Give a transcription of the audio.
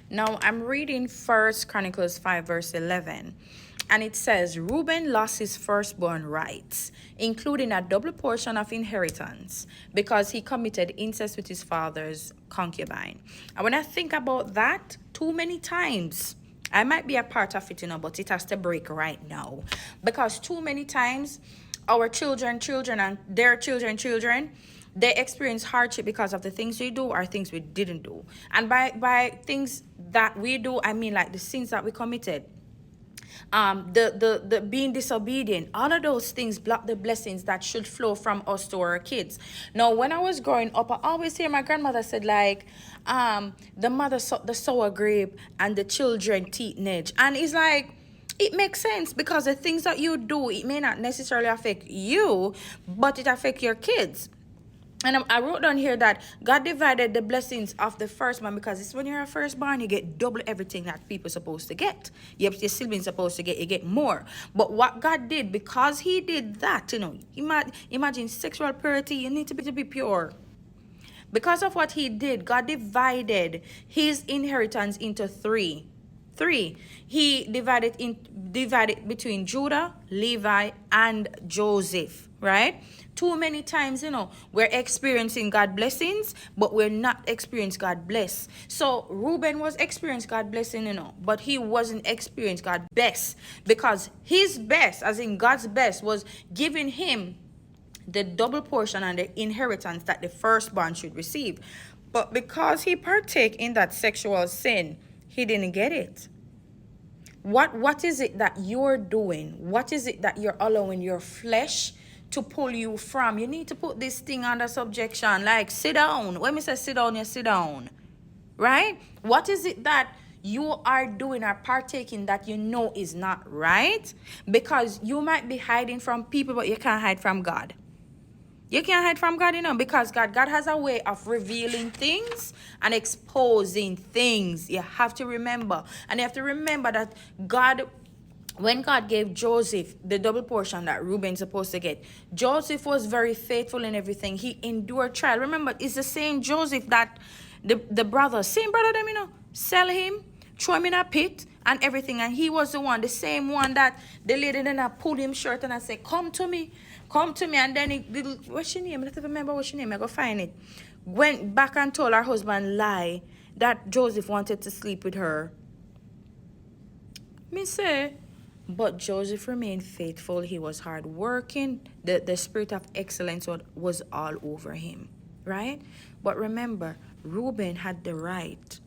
Now I'm reading First Chronicles 5 verse 11. And it says, Reuben lost his firstborn rights, including a double portion of inheritance, because he committed incest with his father's concubine. And when I think about that, too many times, I might be a part of it, but it has to break right now. Because too many times, our children, and their children, they experience hardship because of the things we do or things we didn't do. And by things that we do, I mean like the sins that we committed, the being disobedient, all of those things block the blessings that should flow from us to our kids. Now when I was growing up, I always hear my grandmother said, like, the mother sucked the sour grape and the children teeth edge. And it's like, it makes sense, because the things that you do, it may not necessarily affect you, but it affects your kids. And I wrote down here that God divided the blessings of the firstborn, because it's when you're a firstborn, you get double everything that people are supposed to get. Your siblings supposed to get, you get more. But what God did, because he did that, imagine sexual purity, you need to be pure. Because of what he did, God divided his inheritance into three. He divided between Judah, Levi, and Joseph, right? Too many times, we're experiencing God blessings, but we're not experiencing God bless. So Reuben was experiencing God blessing, but he wasn't experiencing God best, because his best, as in God's best, was giving him the double portion and the inheritance that the firstborn should receive. But because he partake in that sexual sin, he didn't get it. What is it that you're doing? What is it that you're allowing your flesh to pull you from? You need to put this thing under subjection. Like, sit down. When we say sit down, you sit down. Right? What is it that you are doing or partaking that you know is not right? Because you might be hiding from people, but you can't hide from God. You can't hide from God, because God has a way of revealing things and exposing things. You have to remember. And you have to remember that when God gave Joseph the double portion that Reuben's supposed to get, Joseph was very faithful in everything. He endured trial. Remember, it's the same Joseph that the brother, same brother them, sell him, throw him in a pit and everything. And he was the same one that the lady then pulled him short and I said, come to me. And then what's your name? I don't remember what's your name. I go find it. Went back and told her husband lie that Joseph wanted to sleep with her. Me say, but Joseph remained faithful. He was hardworking. The spirit of excellence was all over him, right? But remember, Reuben had the right